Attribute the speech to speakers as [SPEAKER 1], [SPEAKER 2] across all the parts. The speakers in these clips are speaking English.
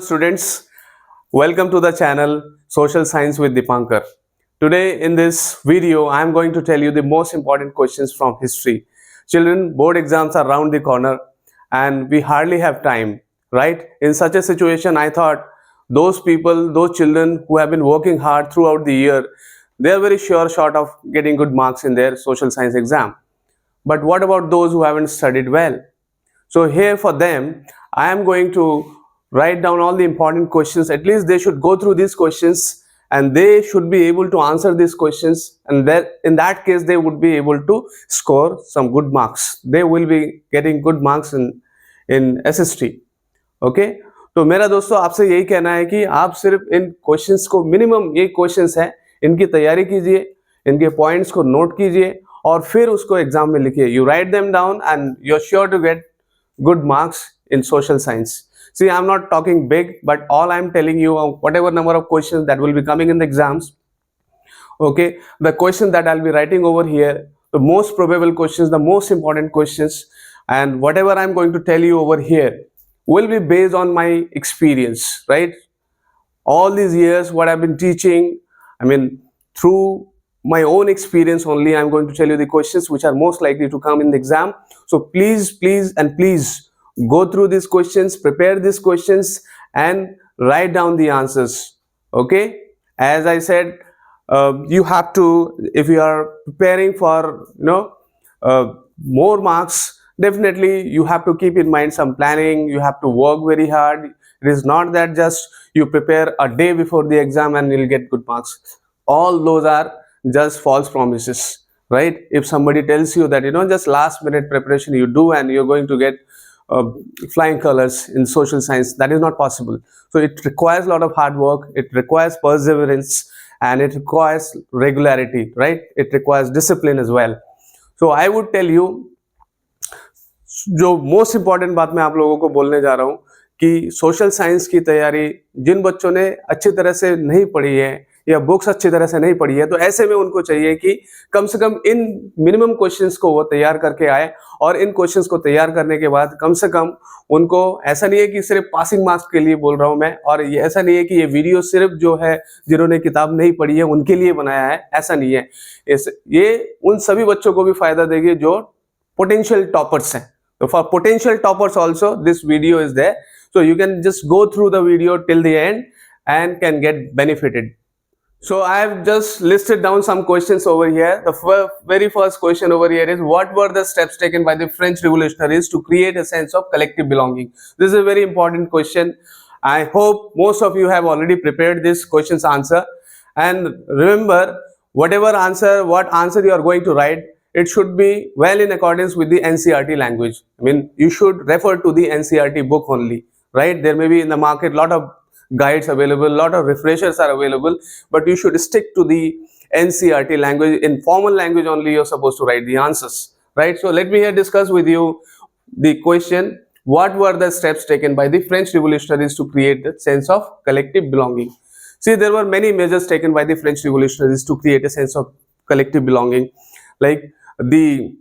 [SPEAKER 1] Students, welcome to the channel Social Science with Dipankar. Today in this video, I am going to tell you the most important questions from history. Children, board exams are round the corner and we hardly have time, right? In such a situation, I thought those people, those children who have been working hard throughout the year, they are very sure short of getting good marks in their social science exam. But what about those who haven't studied well? So here for them, I am going to write down all the important questions. At least they should go through these questions and they should be able to answer these questions, and that in that case they would be able to score some good marks. They will be getting good marks in SST. Okay तो मेरा दोस्तों आपसे यही कहना है कि आप सिर्फ इन क्वेश्चंस को, मिनिमम ये क्वेश्चंस हैं, इनकी तैयारी कीजिए, इनके पॉइंट्स को नोट कीजिए और फिर उसको एग्जाम में लिखिए. You write them down and you are sure to get good marks in social science. See, I'm not talking big, but all I'm telling you, whatever number of questions that will be coming in the exams, okay, the questions that I'll be writing over here, the most probable questions, the most important questions, and whatever I'm going to tell you over here will be based on my experience, right? All these years, what I've been teaching, I mean, through my own experience only, I'm going to tell you the questions which are most likely to come in the exam. So please go through these questions, prepare these questions and write down the answers. Okay, as I said, you have to, if you are preparing for more marks, definitely you have to keep in mind some planning. You have to work very hard. It is not that just you prepare a day before the exam and you'll get good marks. All those are just false promises, right? If somebody tells you that just last minute preparation you do and you're going to get flying colors in social science, that is not possible. So it requires a lot of hard work, it requires perseverance, and it requires regularity, right? It requires discipline as well. So I would tell you, जो most important बात मैं आप लोगों को बोलने जा रहा हूं कि सोशल साइंस की तैयारी जिन बच्चों ने अच्छी तरह से नहीं पढ़ी है या बुक्स अच्छी तरह से नहीं पढ़ी है, तो ऐसे में उनको चाहिए कि कम से कम इन मिनिमम क्वेश्चंस को वो तैयार करके आए. और इन क्वेश्चंस को तैयार करने के बाद कम से कम उनको, ऐसा नहीं है कि सिर्फ पासिंग मार्क्स के लिए बोल रहा हूं मैं, और ये ऐसा नहीं है कि ये वीडियो सिर्फ जो है जिन्होंने किताब नहीं पढ़ी है उनके लिए बनाया है, ऐसा नहीं है. ये उन सभी बच्चों को भी फायदा देगी जो पोटेंशियल टॉपर्स हैं. So for potential toppers also, this video is there. So you can just go through the video till the end and can get benefited. So I have just listed down some questions over here. The very first question over here is, what were the steps taken by the French revolutionaries to create a sense of collective belonging? This is a very important question. I hope most of you have already prepared this question's answer. And remember, whatever answer, what answer you are going to write, it should be well in accordance with the NCERT language. I mean, you should refer to the NCERT book only, right? There may be in the market a lot of guides available, a lot of refreshers are available, but you should stick to the NCERT language. In formal language only you're supposed to write the answers, right? So let me here discuss with you the question, what were the steps taken by the French revolutionaries to create the sense of collective belonging? See, there were many measures taken by the French revolutionaries to create a sense of collective belonging, like the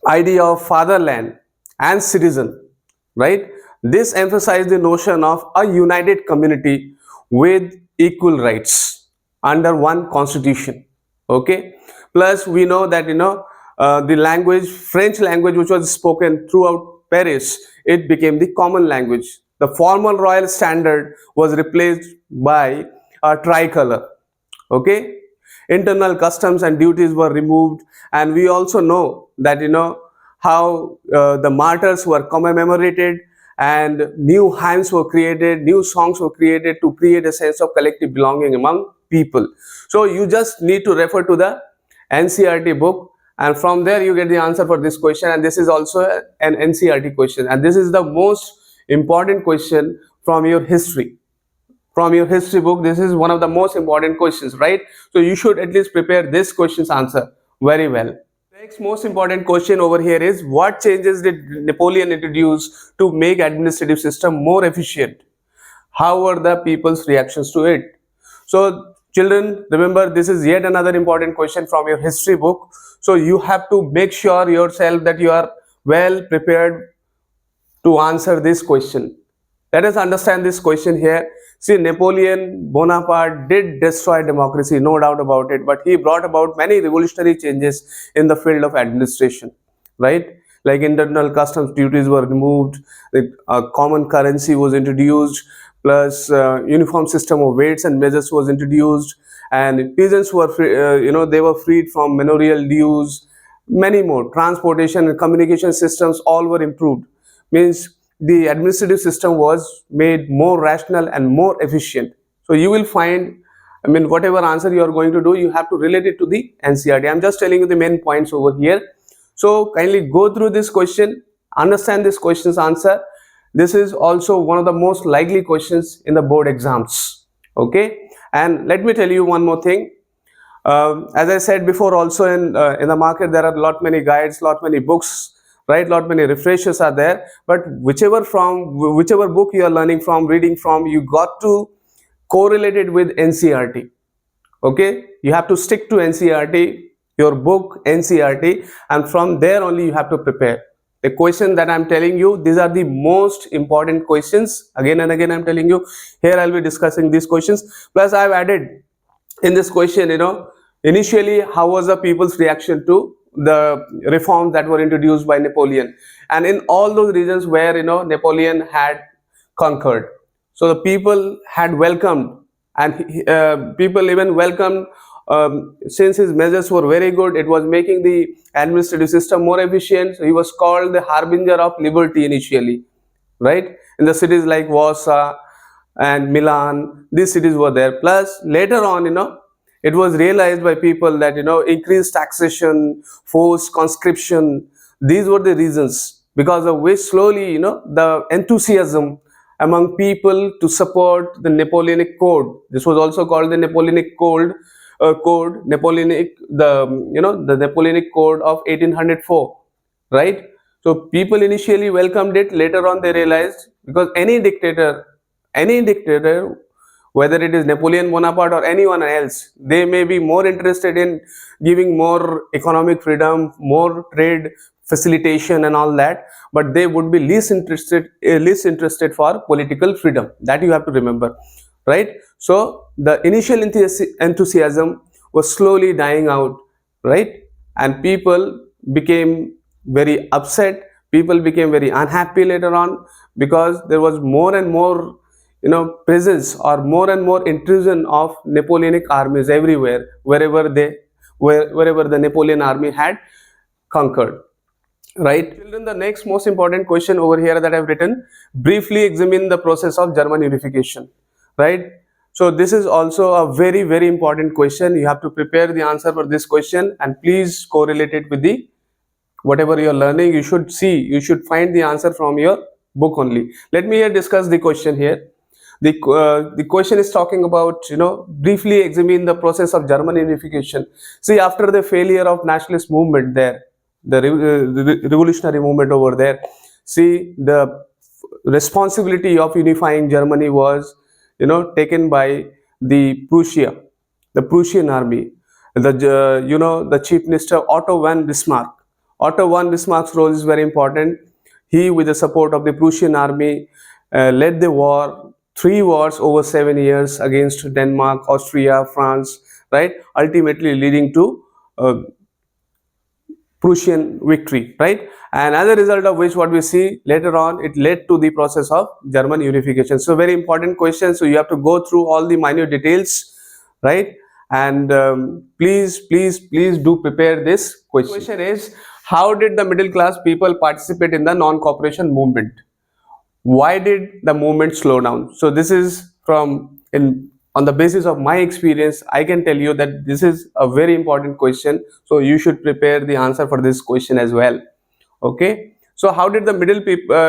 [SPEAKER 1] idea of fatherland and citizen, right? This emphasized the notion of a united community with equal rights under one constitution. Okay, plus we know that the language, French language, which was spoken throughout Paris, it became the common language. The formal royal standard was replaced by a tricolor. Okay, internal customs and duties were removed, and we also know that how the martyrs were commemorated and new hymns were created, new songs were created to create a sense of collective belonging among people. So you just need to refer to the NCERT book, and from there you get the answer for this question. And this is also an NCERT question, and this is the most important question from your history. From your history book, this is one of the most important questions, right? So you should at least prepare this question's answer very well. Next most important question over here is, what changes did Napoleon introduce to make administrative system more efficient? How were the people's reactions to it? So children, remember, this is yet another important question from your history book. So you have to make sure yourself that you are well prepared to answer this question. Let us understand this question here. See, Napoleon Bonaparte did destroy democracy, no doubt about it, but he brought about many revolutionary changes in the field of administration, right? Like internal customs duties were removed, a common currency was introduced, plus uniform system of weights and measures was introduced, and peasants were free, they were freed from manorial dues. Many more transportation and communication systems all were improved. Means the administrative system was made more rational and more efficient. So you will find, I mean, whatever answer you are going to do, you have to relate it to the NCERT. I'm just telling you the main points over here. So kindly go through this question, understand this question's answer. This is also one of the most likely questions in the board exams. Okay, and let me tell you one more thing. As I said before, also in the market there are lot many guides, lot many books, right? Lot many refreshers are there. But whichever book you are learning from, reading from, you got to correlate it with NCERT. Okay, you have to stick to NCERT, your book NCERT, and from there only you have to prepare. The question that I'm telling you, these are the most important questions. Again and again I'm telling you, here I'll be discussing these questions. Plus I've added in this question, initially how was the people's reaction to the reforms that were introduced by Napoleon, and in all those regions where Napoleon had conquered. So the people had welcomed, and people even welcomed, since his measures were very good. It was making the administrative system more efficient. So he was called the harbinger of liberty initially, right? In the cities like Warsaw and Milan, these cities were there. Plus later on, it was realized by people that increased taxation, forced conscription, these were the reasons because of which slowly the enthusiasm among people to support the Napoleonic Code. This was also called the Napoleonic Code. Napoleonic, the Napoleonic Code of 1804, right? So people initially welcomed it. Later on, they realized, because any dictator, whether it is Napoleon Bonaparte or anyone else, they may be more interested in giving more economic freedom, more trade facilitation and all that, but they would be least interested for political freedom. That you have to remember, right? So the initial enthusiasm was slowly dying out, right? And people became very upset. People became very unhappy later on, because there was more and more presence or more and more intrusion of Napoleonic armies everywhere, wherever the Napoleon army had conquered, right? Children, the next most important question over here that I've written: briefly examine the process of German unification, right? So this is also a very, very important question. You have to prepare the answer for this question, and please correlate it with the whatever you're learning. You should find the answer from your book only. Let me here discuss the question here. The question is talking about, briefly examine the process of German unification. See, after the failure of nationalist movement there, the revolutionary movement over there, see, the responsibility of unifying Germany was, taken by the Prussian army. The chief minister Otto von Bismarck. Otto von Bismarck's role is very important. He, with the support of the Prussian army, led the war, 3 wars over 7 years against Denmark, Austria, France, right? Ultimately leading to Prussian victory, right? And as a result of which, what we see later on, it led to the process of German unification. So very important question. So you have to go through all the minute details, right? And please do prepare this question. The question is, how did the middle class people participate in the non-cooperation movement? Why did the movement slow down? So this is on the basis of my experience, I can tell you that this is a very important question. So you should prepare the answer for this question as well. Okay. So how did the middle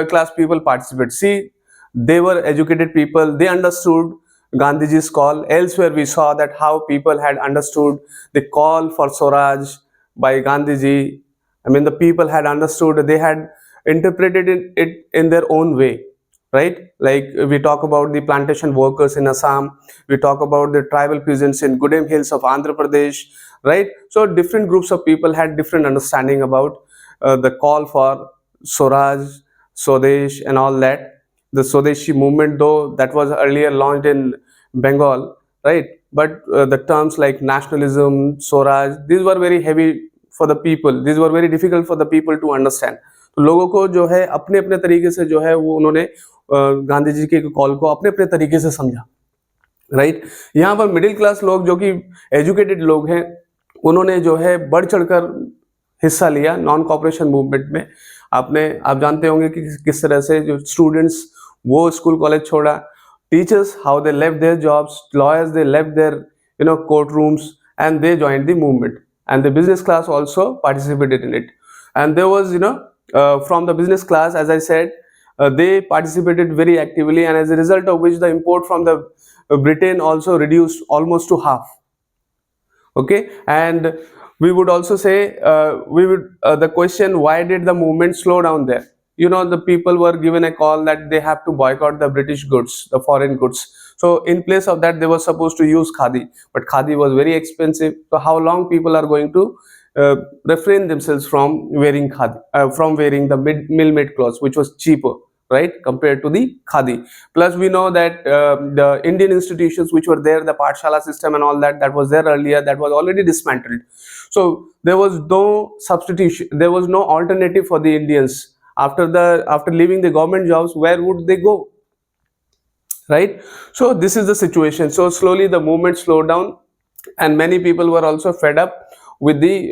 [SPEAKER 1] class people participate? See, they were educated people. They understood Gandhiji's call. Elsewhere we saw that how people had understood the call for Swaraj by Gandhiji. I mean, the people had understood, they had interpreted it in their own way, right? Like we talk about the plantation workers in Assam, we talk about the tribal peasants in Gudem Hills of Andhra Pradesh, right? So different groups of people had different understanding about the call for Swaraj, Swadesh and all that. the Swadeshi movement, though that was earlier launched in Bengal, right? But the terms like nationalism, Swaraj, these were very heavy for the people. These were very difficult for the people to understand. तो लोगों को जो है अपने अपने तरीके से जो है वो उन्होंने गांधी जी के कॉल को अपने अपने तरीके से समझा, राइट? यहाँ पर मिडिल क्लास लोग जो कि एजुकेटेड लोग हैं, उन्होंने जो है बढ़ चढ़कर हिस्सा लिया नॉन कॉपरेशन मूवमेंट में। आप जानते होंगे कि किस तरह से जो स्टूडेंट्स वो स्कूल कॉलेज छोड़ा, teachers how they left their jobs, lawyers they left their court rooms and they joined the movement, and the business class also participated in it, and there was from the business class, as I said, they participated very actively, and as a result of which the import from the Britain also reduced almost to half. Okay, and we would also say the question, why did the movement slow down there? The people were given a call that they have to boycott the British goods, the foreign goods. So in place of that, they were supposed to use khadi, but khadi was very expensive. So how long people are going to refrain themselves from wearing khadi, from wearing the mill-made clothes, which was cheaper, right, compared to the khadi. Plus we know that the Indian institutions which were there, the Pathshala system and all that was there earlier, that was already dismantled. So there was no substitution, there was no alternative for the Indians. After leaving the government jobs, where would they go, right? So this is the situation. So slowly the movement slowed down, and many people were also fed up with the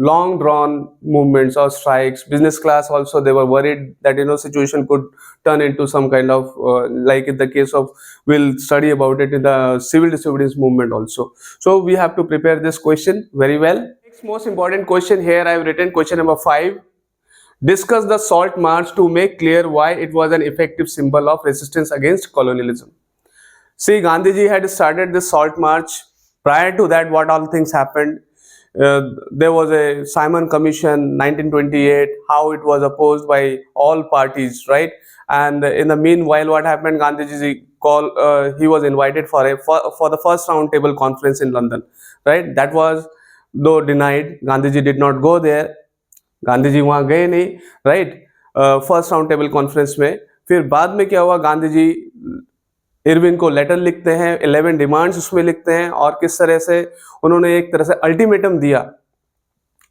[SPEAKER 1] long drawn movements or strikes. Business class also, they were worried that situation could turn into some kind of like in the case of, we'll study about it in the civil disobedience movement also. So we have to prepare this question very well. Next most important question here, I have written question number 5. Discuss the Salt March to make clear why it was an effective symbol of resistance against colonialism. See, Gandhiji had started this Salt March. Prior to that, what all things happened? There was a Simon Commission 1928, how it was opposed by all parties, right? And in the meanwhile, what happened? Gandhiji he was invited for the first round table conference in London, right? That was though denied. Gandhiji did not go there. Gandhiji वहां गए नहीं, right, first round table conference में। फिर बाद में क्या हुआ, Gandhiji Irwin को लेटर लिखते हैं, 11 डिमांड्स उसमें लिखते हैं, और किस तरह से उन्होंने एक तरह से अल्टीमेटम दिया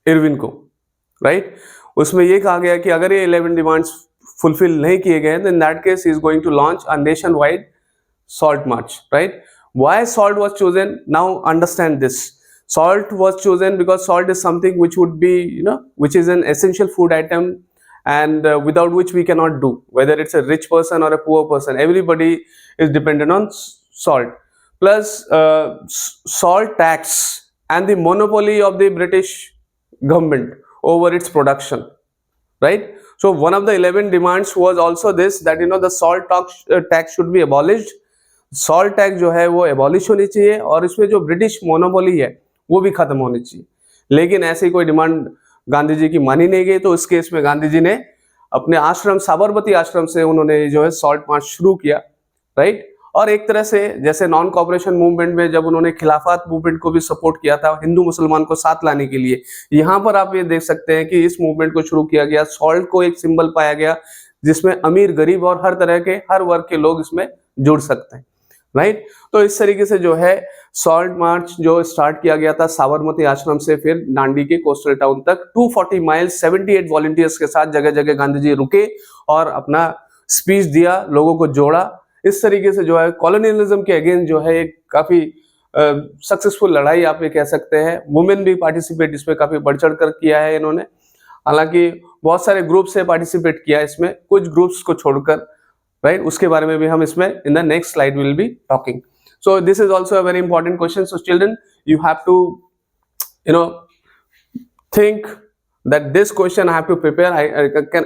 [SPEAKER 1] इरविन को, राइट? उसमें ये कहा गया कि अगर ये 11 डिमांड्स फुलफिल नहीं किए गए, then in that case he is going to launch a nationwide salt march, right? Why salt was chosen? Now understand this. Salt was chosen because salt is something which would be, which is an essential food item, and without which we cannot do, whether it's a rich person or a poor person, everybody is dependent on salt. Plus salt tax and the monopoly of the British government over its production, right? So one of the 11 demands was also this, that the salt tax should be abolished. Salt tax जो है वो abolish होनी चाहिए, और इसमें जो British monopoly है वो भी खत्म होनी चाहिए। लेकिन ऐसी कोई डिमांड गांधी जी की मानी नहीं गई, तो इस केस में गांधी जी ने अपने आश्रम, साबरमती आश्रम से उन्होंने जो है सॉल्ट मार्च शुरू किया, राइट? और एक तरह से जैसे नॉन कॉपरेशन मूवमेंट में जब उन्होंने खिलाफत मूवमेंट को भी सपोर्ट किया था, हिंदू मुसलमान को साथ लाने के लिए, यहाँ पर आप ये देख सकते हैं कि इस मूवमेंट को शुरू किया गया, सॉल्ट को एक सिंबल पाया गया जिसमें अमीर, गरीब और हर तरह के, हर वर्ग के लोग इसमें जुड़ सकते हैं, राइट? तो इस तरीके से जो है सॉल्ट मार्च जो स्टार्ट किया गया था साबरमती आश्रम से फिर दांडी के कोस्टल टाउन तक, 240 माइल्स, 78 वॉलंटियर्स के साथ जगह जगह गांधी जी रुके और अपना स्पीच दिया, लोगों को जोड़ा। इस तरीके से जो है कॉलोनियलिज्म के अगेंस्ट जो है एक काफी सक्सेसफुल लड़ाई आप ये कह सकते हैं। वुमेन भी पार्टिसिपेट इसमें काफी बढ़ चढ़ कर किया है इन्होंने, हालांकि बहुत सारे ग्रुप से पार्टिसिपेट किया इसमें, कुछ ग्रुप्स को छोड़कर, राइट? उसके बारे में भी हम इसमें in the next slide will be talking. So this is also a very important question. So children, you have to think that this question I have to prepare.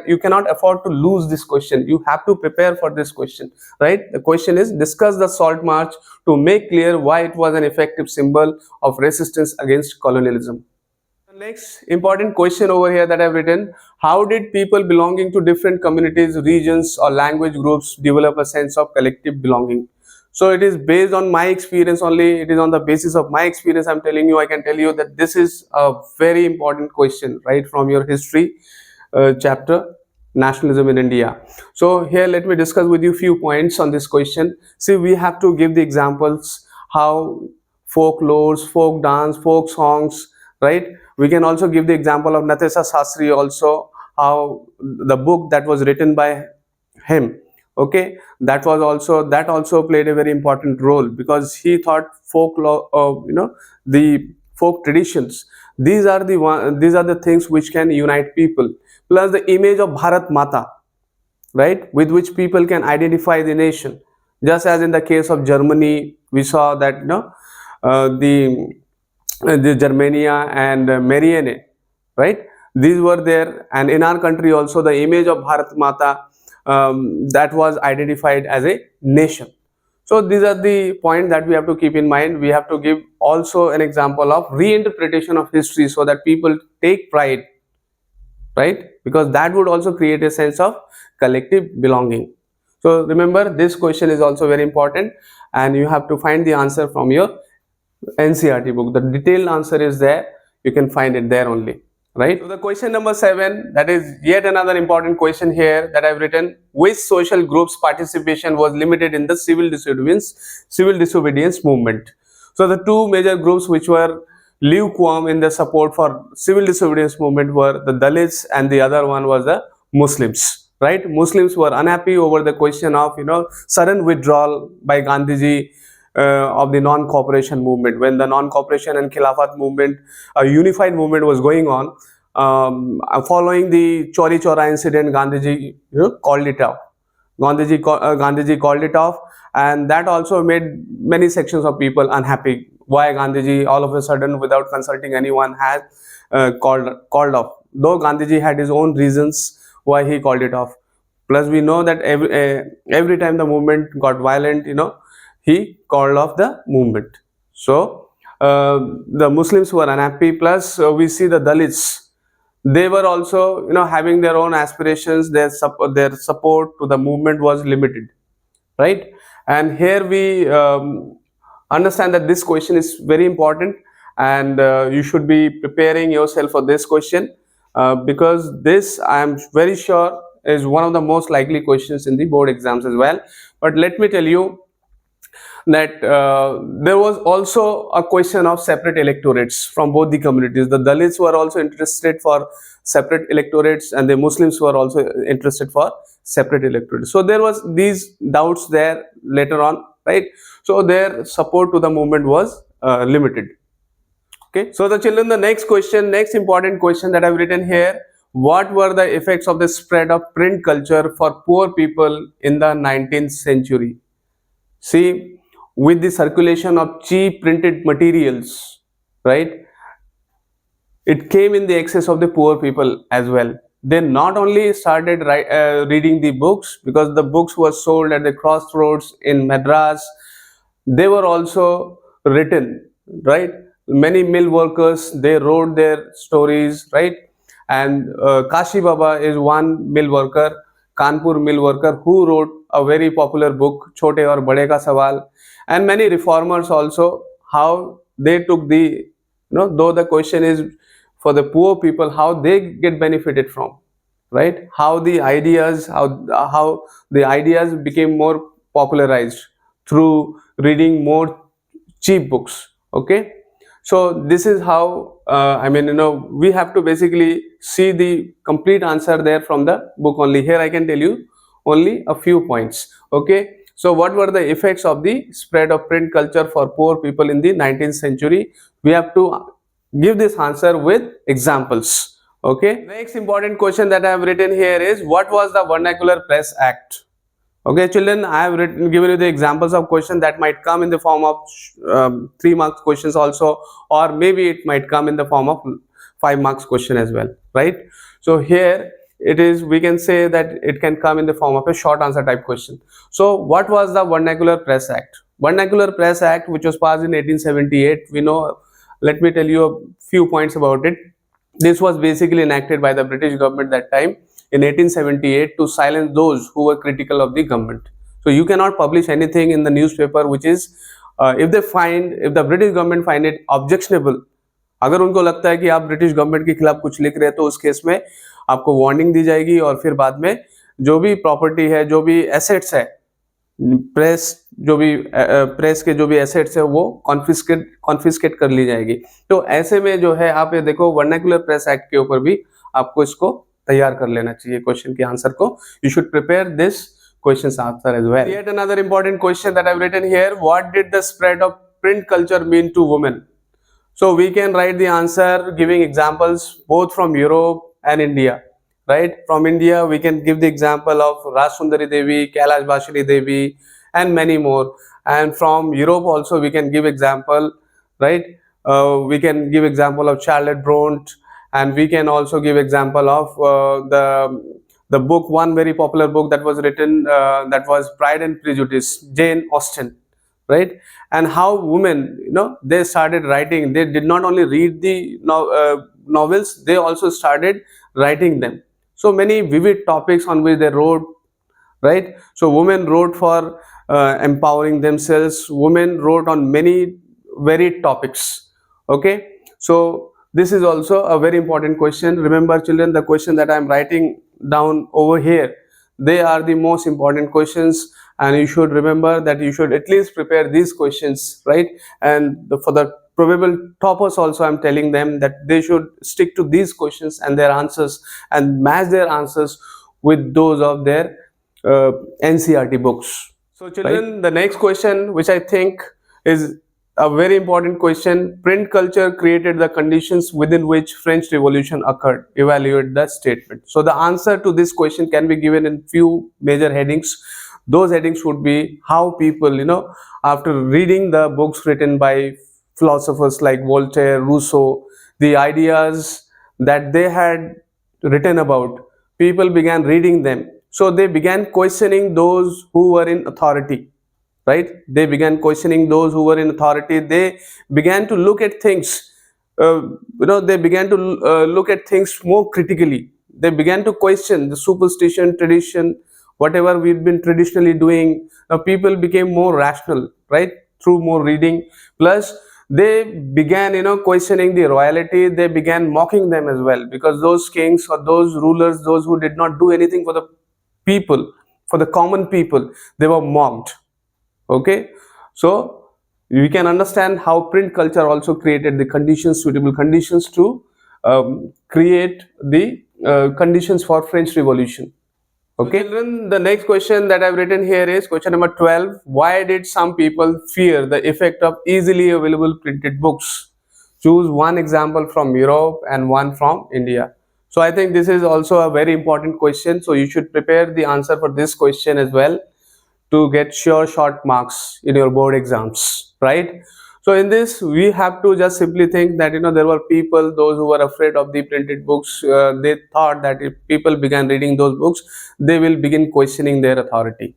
[SPEAKER 1] You cannot afford to lose this question. You have to prepare for this question, right? The question is, discuss the Salt March to make clear why it was an effective symbol of resistance against colonialism. The next important question over here that I have written, how did people belonging to different communities, regions or language groups develop a sense of collective belonging? So it is based on my experience only. It is on the basis of my experience I'm telling you. I can tell you that this is a very important question, right, from your history chapter. nationalism in India. So here let me discuss with you few points on this question. See, we have to give the examples how folklores, folk dance, folk songs, right? We can also give the example of Natesa Sastri also, how the book that was written by him, okay, that also played a very important role, because he thought folklore, the folk traditions, these are the things which can unite people, plus the image of Bharat Mata, right, with which people can identify the nation. Just as in the case of Germany, we saw that the Germania and Marianne, right? These were there, and in our country also the image of Bharat Mata, that was identified as a nation. So these are the points that we have to keep in mind. We have to give also an example of reinterpretation of history so that people take pride, right? Because that would also create a sense of collective belonging. So remember, this question is also very important, and you have to find the answer from your NCERT book. The detailed answer is there. You can find it there only, right? So the question number 7, that is yet another important question here that I've written. Which social groups participation was limited in the civil disobedience movement? So the two major groups which were lukewarm in the support for civil disobedience movement were the Dalits, and the other one was the Muslims, right? Muslims were unhappy over the question of sudden withdrawal by Gandhiji of the non-cooperation movement. When the non-cooperation and Khilafat movement, a unified movement was going on, following the Chauri Chaura incident, Gandhiji called it off. Gandhiji called it off, and that also made many sections of people unhappy. Why Gandhiji all of a sudden, without consulting anyone, has called off? Though Gandhiji had his own reasons why he called it off. Plus, we know that every time the movement got violent, he called off the movement. So the Muslims were unhappy. Plus, we see the Dalits. They were also, having their own aspirations. Their support to the movement was limited, right? And here we understand that this question is very important, and you should be preparing yourself for this question, because this, I am very sure, is one of the most likely questions in the board exams as well. But let me tell you that there was also a question of separate electorates from both the communities. The Dalits were also interested for separate electorates, and the Muslims were also interested for separate electorates. So there was these doubts there later on, right? So their support to the movement was limited. Okay, so the children, the next important question that I've written here: what were the effects of the spread of print culture for poor people in the 19th century? See, with the circulation of cheap printed materials, right, it came in the excess of the poor people as well. They not only started reading the books, because the books were sold at the crossroads in Madras, they were also written, right? Many mill workers, they wrote their stories, right? And Kashi Baba is one mill worker, Kanpur mill worker, who wrote a very popular book, Chote aur Bade ka Sawal. And many reformers also, how they took the, though the question is for the poor people, how they get benefited from, right? How the ideas became more popularized through reading more cheap books. Okay, so this is how we have to basically see the complete answer there from the book only. Here I can tell you only a few points. Okay, so what were the effects of the spread of print culture for poor people in the 19th century? We have to give this answer with examples. Okay, next important question that I have written here is, what was the Vernacular Press Act? Okay, children, I have given you the examples of questions that might come in the form of 3 marks questions also, or maybe it might come in the form of 5 marks question as well, right? So here it is, we can say that it can come in the form of a short answer type question. So what was the Vernacular Press Act? Vernacular Press Act, which was passed in 1878, we know, let me tell you a few points about it. This was basically enacted by the British government that time in 1878 to silence those who were critical of the government. So you cannot publish anything in the newspaper which is, if the British government find it objectionable, अगर उनको लगता है कि आप British government के खिलाफ कुछ लिख रहे हैं, तो उस केस में आपको वार्निंग दी जाएगी और फिर बाद में जो भी प्रॉपर्टी है, जो भी एसेट्स है, प्रेस के जो भी एसेट्स है वो कॉन्फिस्केट कर ली जाएगी। तो ऐसे में जो है आप ये देखो वर्नाक्युलर प्रेस एक्ट के ऊपर भी आपको इसको तैयार कर लेना चाहिए क्वेश्चन के आंसर को। You should prepare this questions answer as well. Yet another important question that I've written here: what did the spread of print culture mean to women? So we can write the answer giving examples both from Europe and India, right? From India we can give the example of Rajsundari Devi, Kailash Bashini Devi and many more, and from Europe also we can give example, right? We can give example of Charlotte Bronte, and we can also give example of the book, one very popular book that was written, that was Pride and Prejudice, Jane Austen, right? And how women, they started writing. They did not only read the novels, they also started writing them. So many vivid topics on which they wrote, right? So women wrote for empowering themselves. Women wrote on many varied topics. Okay, so this is also a very important question. Remember children, the question that I am writing down over here, they are the most important questions, and you should remember that you should at least prepare these questions, right? And for the probable toppers also, I'm telling them that they should stick to these questions and their answers and match their answers with those of their NCERT books. So children, right? The next question, which I think is a very important question: print culture created the conditions within which French Revolution occurred. Evaluate the statement. So the answer to this question can be given in few major headings. Those headings would be how people, after reading the books written by philosophers like Voltaire, Rousseau, the ideas that they had written about, people began reading them. So they began questioning those who were in authority, right? They began questioning those who were in authority. They began to look at things, they began to look at things more critically. They began to question the superstition, tradition, whatever we've been traditionally doing. Now people became more rational, right, through more reading. Plus they began, questioning the royalty. They began mocking them as well, because those kings or those rulers, those who did not do anything for the people, for the common people, they were mocked. Okay, so we can understand how print culture also created the conditions, suitable conditions to create the conditions for French Revolution. Okay, so children, the next question that I've written here is question number 12. Why did some people fear the effect of easily available printed books? Choose one example from Europe and one from India. So I think this is also a very important question, so you should prepare the answer for this question as well to get sure short marks in your board exams, right? So in this we have to just simply think that there were people, those who were afraid of the printed books. They thought that if people began reading those books, they will begin questioning their authority,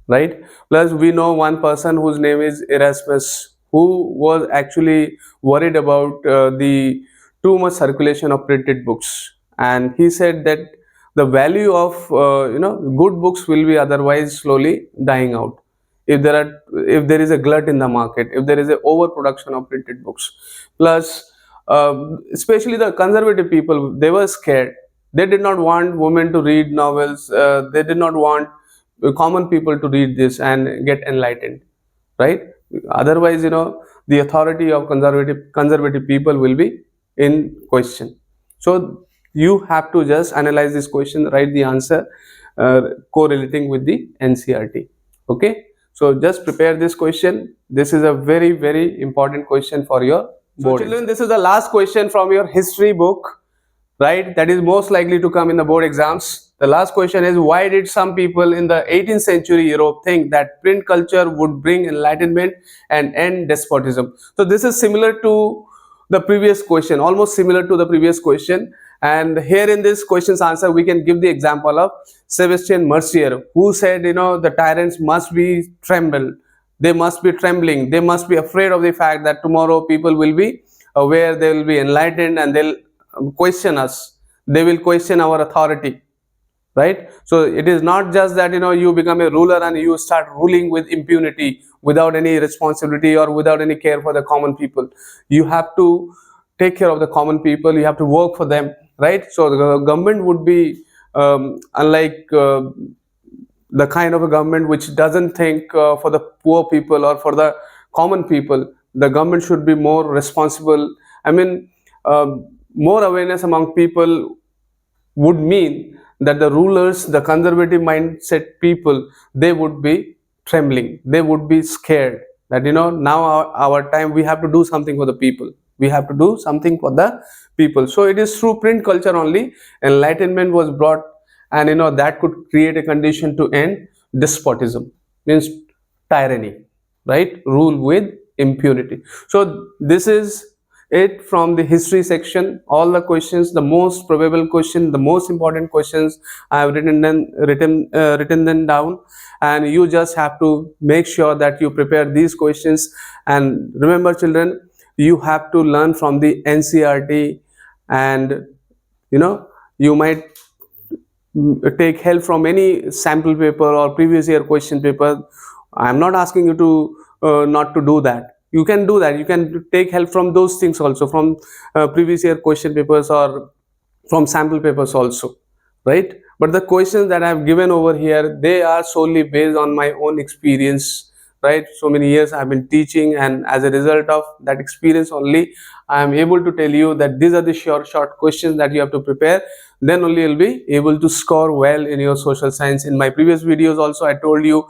[SPEAKER 1] right? Plus we know one person whose name is Erasmus, who was actually worried about the too much circulation of printed books, and he said that the value of good books will be otherwise slowly dying out if there is a glut in the market, if there is a overproduction of printed books. Plus especially the conservative people, they were scared. They did not want women to read novels. They did not want common people to read this and get enlightened, right? Otherwise the authority of conservative people will be in question. So you have to just analyze this question, write the answer correlating with the NCERT. Okay, so just prepare this question. This is a very, very important question for your board. So children, this is the last question from your history book, right? That is most likely to come in the board exams. The last question is: why did some people in the 18th century Europe think that print culture would bring enlightenment and end despotism? So this is similar to the previous question, almost similar to the previous question. And here in this question's answer, we can give the example of Sebastian Mercier, who said, the tyrants must be trembled. They must be trembling. They must be afraid of the fact that tomorrow people will be aware, they will be enlightened, and they'll question us. They will question our authority, right? So it is not just that, you become a ruler and you start ruling with impunity, without any responsibility or without any care for the common people. You have to take care of the common people. You have to work for them. right? So the government would be unlike the kind of a government which doesn't think for the poor people or for the common people. The government should be more responsible. I mean, more awareness among people would mean that the rulers, the conservative mindset people, they would be trembling, they would be scared that, now our time, we have to do something for the people, we have to do something for the people. So it is through print culture only enlightenment was brought, and that could create a condition to end despotism, means tyranny, right? Rule with impunity. So this is it from the history section. All the questions, the most probable question, the most important questions, I have written them down, and you just have to make sure that you prepare these questions. And remember, children, you have to learn from the NCERT, and you know you might take help from any sample paper or previous year question paper. I'm not asking you to not to do that. You can do that. You can take help from those things also, from previous year question papers or from sample papers also, right? But the questions that I have given over here, they are solely based on my own experience, right? So many years I have been teaching, and as a result of that experience only, I am able to tell you that these are the short questions that you have to prepare. Then only you'll be able to score well in your social science. In my previous videos also, I told you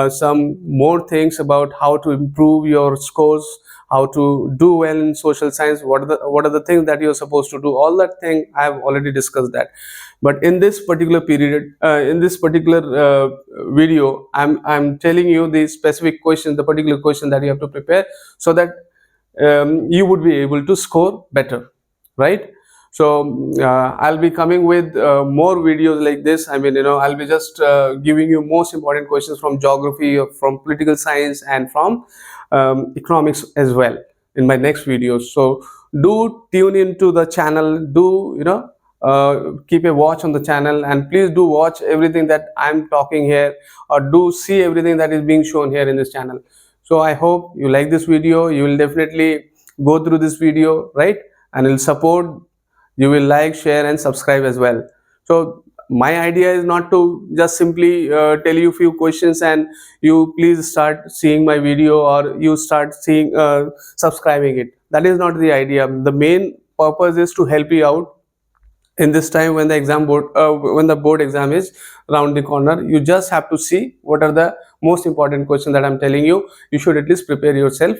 [SPEAKER 1] some more things about how to improve your scores, how to do well in social science, what are the things that you're supposed to do. All that thing I have already discussed that. But in this particular period, in this particular video, I'm telling you the specific question, the particular question that you have to prepare, so that you would be able to score better, right? So I'll be coming with more videos like this. I mean, I'll be just giving you most important questions from geography, from political science, and from economics as well in my next videos. So do tune into the channel, do keep a watch on the channel, and please do watch everything that I'm talking here, or do see everything that is being shown here in this channel. So I hope you like this video. You will definitely go through this video, right? And you'll support, you will like, share, and subscribe as well. So my idea is not to just simply tell you few questions and you please start seeing my video, or you start seeing subscribing it. That is not the idea. The main purpose is to help you out in this time when the board exam is around the corner. You just have to see what are the most important questions that I'm telling you. You should at least prepare yourself.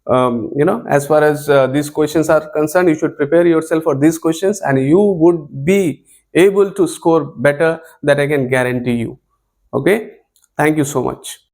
[SPEAKER 1] As far as these questions are concerned, you should prepare yourself for these questions, and you would be able to score better, that I can guarantee you. Okay, thank you so much.